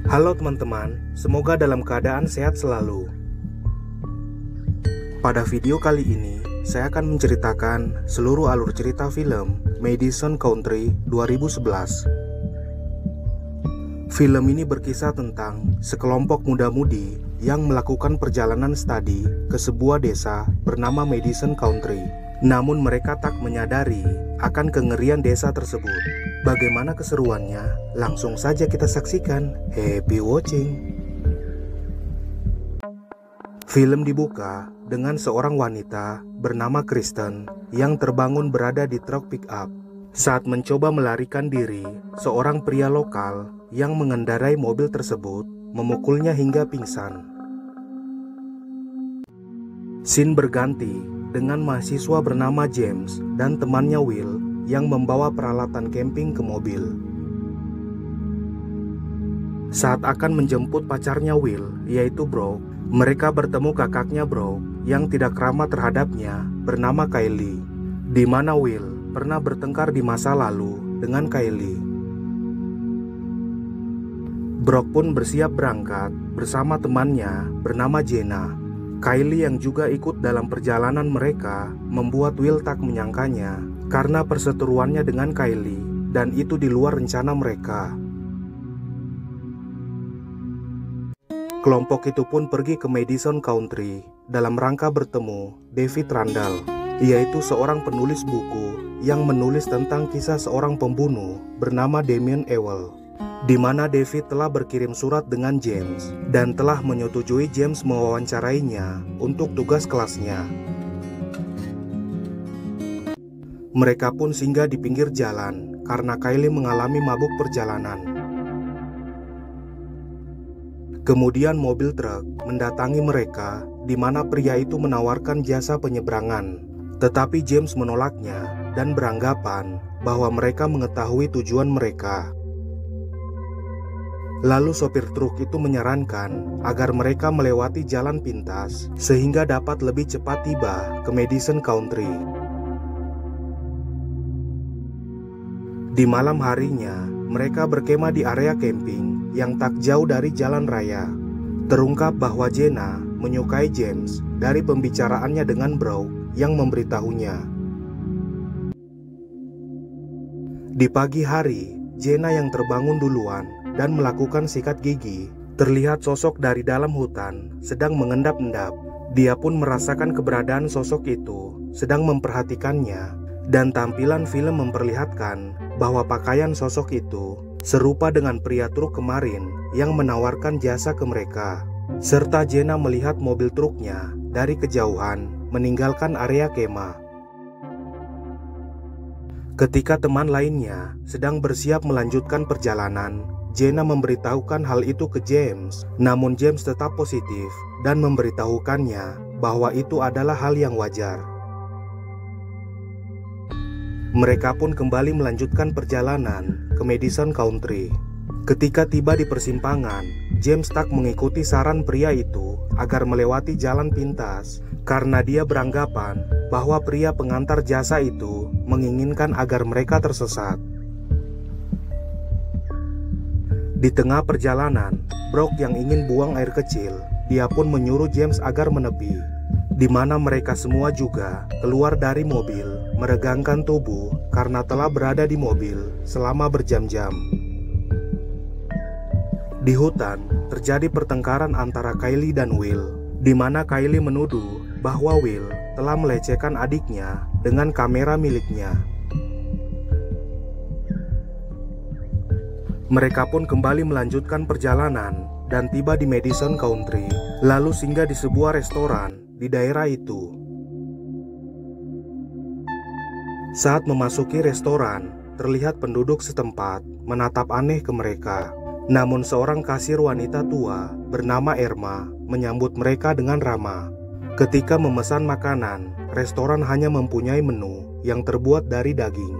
Halo teman-teman, semoga dalam keadaan sehat selalu. Pada video kali ini, saya akan menceritakan seluruh alur cerita film Madison County 2011. Film ini berkisah tentang sekelompok muda-mudi yang melakukan perjalanan studi ke sebuah desa bernama Madison County. Namun mereka tak menyadari akan kengerian desa tersebut. Bagaimana keseruannya? Langsung saja kita saksikan. Happy watching. Film dibuka dengan seorang wanita bernama Kristen yang terbangun berada di truk pick-up. Saat mencoba melarikan diri, seorang pria lokal yang mengendarai mobil tersebut memukulnya hingga pingsan. Scene berganti dengan mahasiswa bernama James dan temannya Will yang membawa peralatan camping ke mobil. Saat akan menjemput pacarnya Will, yaitu Brooke, mereka bertemu kakaknya Brooke yang tidak ramah terhadapnya bernama Kylie, di mana Will pernah bertengkar di masa lalu dengan Kylie. Brooke pun bersiap berangkat bersama temannya bernama Jenna. Kylie yang juga ikut dalam perjalanan mereka membuat Will tak menyangkanya karena perseteruannya dengan Kylie, dan itu di luar rencana mereka. Kelompok itu pun pergi ke Madison County dalam rangka bertemu David Randall, yaitu seorang penulis buku yang menulis tentang kisah seorang pembunuh bernama Damien Ewell, di mana David telah berkirim surat dengan James dan telah menyetujui James mewawancarainya untuk tugas kelasnya. Mereka pun singgah di pinggir jalan karena Kylie mengalami mabuk perjalanan. Kemudian mobil truk mendatangi mereka, di mana pria itu menawarkan jasa penyeberangan. Tetapi James menolaknya dan beranggapan bahwa mereka mengetahui tujuan mereka. Lalu sopir truk itu menyarankan agar mereka melewati jalan pintas sehingga dapat lebih cepat tiba ke Madison County. Di malam harinya, mereka berkemah di area camping yang tak jauh dari jalan raya. Terungkap bahwa Jenna menyukai James dari pembicaraannya dengan Brooke yang memberitahunya. Di pagi hari, Jenna yang terbangun duluan dan melakukan sikat gigi, terlihat sosok dari dalam hutan sedang mengendap-endap. Dia pun merasakan keberadaan sosok itu sedang memperhatikannya, dan tampilan film memperlihatkan bahwa pakaian sosok itu serupa dengan pria truk kemarin yang menawarkan jasa ke mereka. Serta Jenna melihat mobil truknya dari kejauhan meninggalkan area kemah. Ketika teman lainnya sedang bersiap melanjutkan perjalanan, Jenna memberitahukan hal itu ke James, namun James tetap positif dan memberitahukannya bahwa itu adalah hal yang wajar. Mereka pun kembali melanjutkan perjalanan ke Madison County. Ketika tiba di persimpangan, James tak mengikuti saran pria itu agar melewati jalan pintas karena dia beranggapan bahwa pria pengantar jasa itu menginginkan agar mereka tersesat. Di tengah perjalanan, Brooke yang ingin buang air kecil, dia pun menyuruh James agar menepi, di mana mereka semua juga keluar dari mobil meregangkan tubuh karena telah berada di mobil selama berjam-jam. Di hutan, terjadi pertengkaran antara Kylie dan Will, di mana Kylie menuduh bahwa Will telah melecehkan adiknya dengan kamera miliknya. Mereka pun kembali melanjutkan perjalanan dan tiba di Madison County, lalu singgah di sebuah restoran di daerah itu. Saat memasuki restoran, terlihat penduduk setempat menatap aneh ke mereka. Namun seorang kasir wanita tua bernama Irma menyambut mereka dengan ramah. Ketika memesan makanan, restoran hanya mempunyai menu yang terbuat dari daging.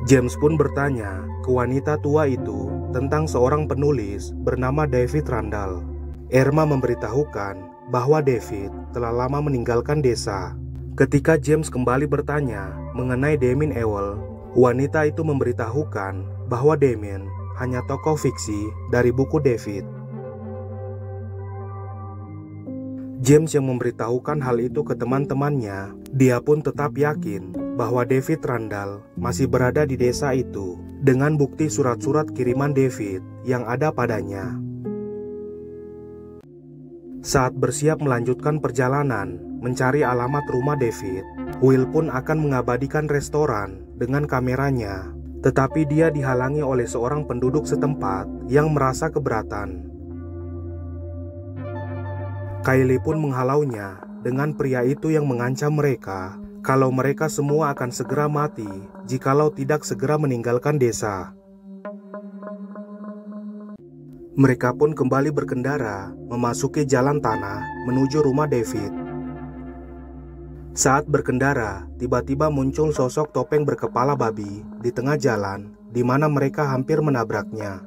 James pun bertanya ke wanita tua itu tentang seorang penulis bernama David Randall. Irma memberitahukan bahwa David telah lama meninggalkan desa. Ketika James kembali bertanya mengenai Damien Ewell, wanita itu memberitahukan bahwa Damien hanya tokoh fiksi dari buku David. James yang memberitahukan hal itu ke teman-temannya, dia pun tetap yakin bahwa David Randall masih berada di desa itu dengan bukti surat-surat kiriman David yang ada padanya. Saat bersiap melanjutkan perjalanan mencari alamat rumah David, Will pun akan mengabadikan restoran dengan kameranya, tetapi dia dihalangi oleh seorang penduduk setempat yang merasa keberatan. Kylie pun menghalaunya dengan pria itu yang mengancam mereka kalau mereka semua akan segera mati jikalau tidak segera meninggalkan desa. Mereka pun kembali berkendara memasuki jalan tanah menuju rumah David. Saat berkendara, tiba-tiba muncul sosok topeng berkepala babi di tengah jalan, di mana mereka hampir menabraknya.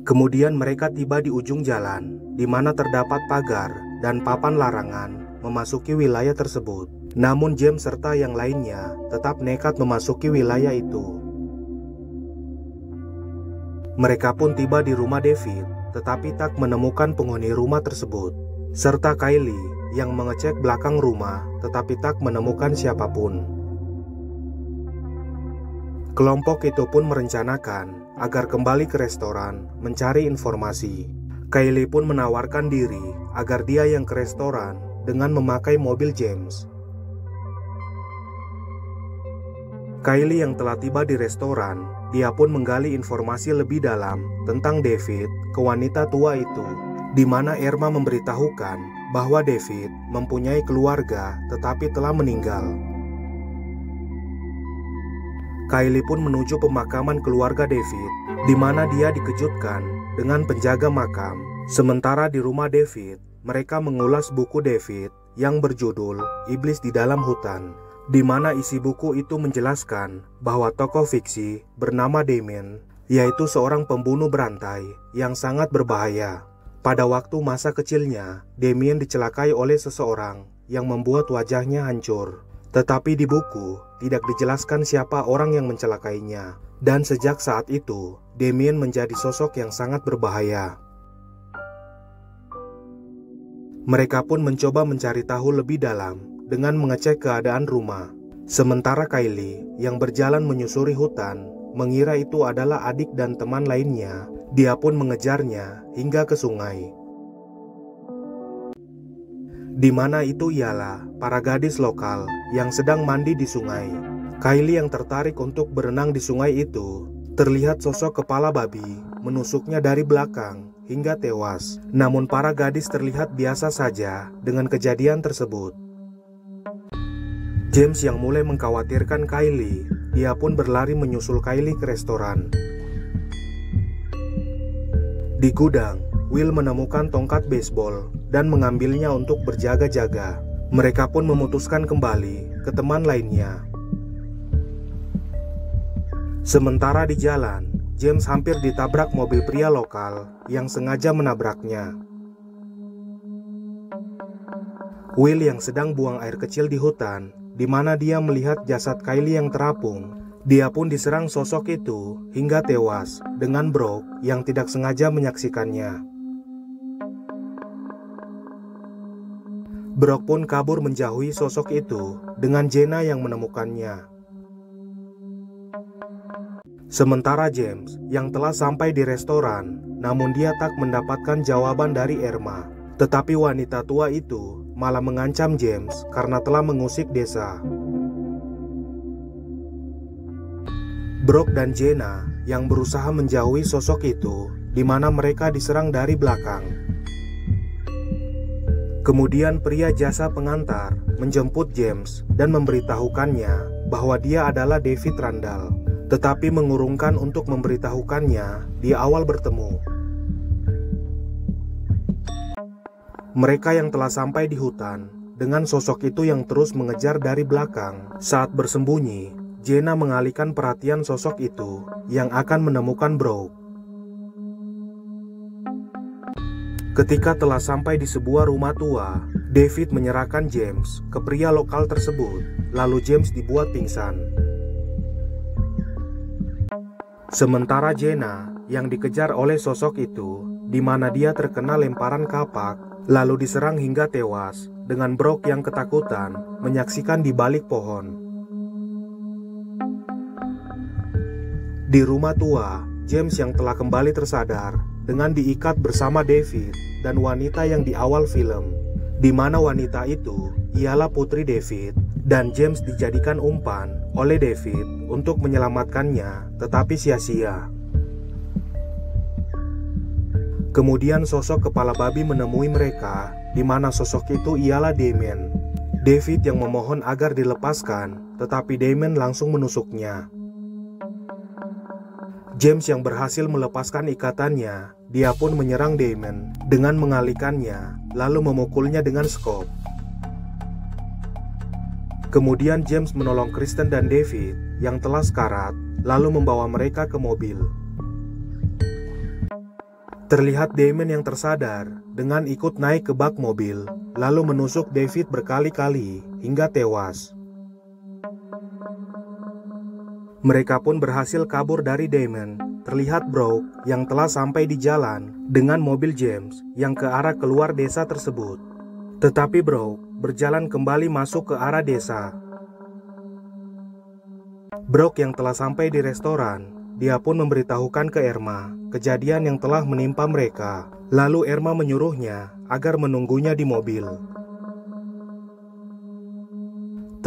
Kemudian mereka tiba di ujung jalan, di mana terdapat pagar dan papan larangan memasuki wilayah tersebut. Namun James serta yang lainnya tetap nekat memasuki wilayah itu. Mereka pun tiba di rumah David, tetapi tak menemukan penghuni rumah tersebut, serta Kylie yang mengecek belakang rumah, tetapi tak menemukan siapapun. Kelompok itu pun merencanakan agar kembali ke restoran mencari informasi. Kylie pun menawarkan diri agar dia yang ke restoran dengan memakai mobil James. Kylie yang telah tiba di restoran, dia pun menggali informasi lebih dalam tentang David ke wanita tua itu, di mana Irma memberitahukan bahwa David mempunyai keluarga tetapi telah meninggal. Kylie pun menuju pemakaman keluarga David, di mana dia dikejutkan dengan penjaga makam. Sementara di rumah David, mereka mengulas buku David yang berjudul Iblis di Dalam Hutan, di mana isi buku itu menjelaskan bahwa tokoh fiksi bernama Damien, yaitu seorang pembunuh berantai yang sangat berbahaya. Pada waktu masa kecilnya, Damien dicelakai oleh seseorang yang membuat wajahnya hancur. Tetapi di buku tidak dijelaskan siapa orang yang mencelakainya, dan sejak saat itu Damien menjadi sosok yang sangat berbahaya. Mereka pun mencoba mencari tahu lebih dalam dengan mengecek keadaan rumah. Sementara Kylie yang berjalan menyusuri hutan mengira itu adalah adik dan teman lainnya, dia pun mengejarnya hingga ke sungai. Di mana itu ialah para gadis lokal yang sedang mandi di sungai. Kylie yang tertarik untuk berenang di sungai itu, terlihat sosok kepala babi menusuknya dari belakang hingga tewas. Namun para gadis terlihat biasa saja dengan kejadian tersebut. James yang mulai mengkhawatirkan Kylie, dia pun berlari menyusul Kylie ke restoran. Di gudang, Will menemukan tongkat baseball dan mengambilnya untuk berjaga-jaga. Mereka pun memutuskan kembali ke teman lainnya. Sementara di jalan, James hampir ditabrak mobil pria lokal yang sengaja menabraknya. Will yang sedang buang air kecil di hutan, di mana dia melihat jasad Kylie yang terapung, dia pun diserang sosok itu hingga tewas dengan Brooke yang tidak sengaja menyaksikannya. Brooke pun kabur menjauhi sosok itu dengan Jenna yang menemukannya. Sementara James yang telah sampai di restoran, namun dia tak mendapatkan jawaban dari Irma. Tetapi wanita tua itu malah mengancam James karena telah mengusik desa. Brooke dan Jenna yang berusaha menjauhi sosok itu, di mana mereka diserang dari belakang. Kemudian pria jasa pengantar menjemput James dan memberitahukannya bahwa dia adalah David Randall, tetapi mengurungkan untuk memberitahukannya di awal bertemu. Mereka yang telah sampai di hutan dengan sosok itu yang terus mengejar dari belakang. Saat bersembunyi, Jenna mengalihkan perhatian sosok itu yang akan menemukan Brooke. Ketika telah sampai di sebuah rumah tua, David menyerahkan James ke pria lokal tersebut, lalu James dibuat pingsan. Sementara Jenna yang dikejar oleh sosok itu, di mana dia terkena lemparan kapak, lalu diserang hingga tewas, dengan Brooke yang ketakutan menyaksikan di balik pohon. Di rumah tua, James yang telah kembali tersadar dengan diikat bersama David dan wanita yang di awal film, di mana wanita itu ialah putri David, dan James dijadikan umpan oleh David untuk menyelamatkannya, tetapi sia-sia. Kemudian sosok kepala babi menemui mereka, di mana sosok itu ialah Damien. David yang memohon agar dilepaskan, tetapi Damien langsung menusuknya. James yang berhasil melepaskan ikatannya, dia pun menyerang Damien dengan mengalihkannya, lalu memukulnya dengan skop. Kemudian James menolong Kristen dan David yang telah sekarat, lalu membawa mereka ke mobil. Terlihat Damien yang tersadar dengan ikut naik ke bak mobil, lalu menusuk David berkali-kali hingga tewas. Mereka pun berhasil kabur dari Damien. Terlihat Brooke yang telah sampai di jalan dengan mobil James yang ke arah keluar desa tersebut. Tetapi Brooke berjalan kembali masuk ke arah desa. Brooke yang telah sampai di restoran, dia pun memberitahukan ke Irma kejadian yang telah menimpa mereka. Lalu Irma menyuruhnya agar menunggunya di mobil.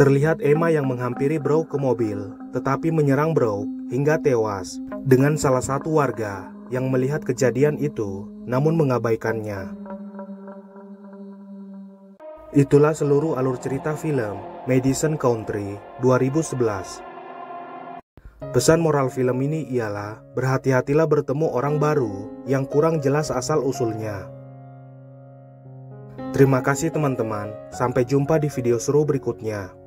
Terlihat Emma yang menghampiri Brooke ke mobil, tetapi menyerang Brooke hingga tewas, dengan salah satu warga yang melihat kejadian itu, namun mengabaikannya. Itulah seluruh alur cerita film Madison County 2011. Pesan moral film ini ialah, berhati-hatilah bertemu orang baru yang kurang jelas asal-usulnya. Terima kasih teman-teman, sampai jumpa di video seru berikutnya.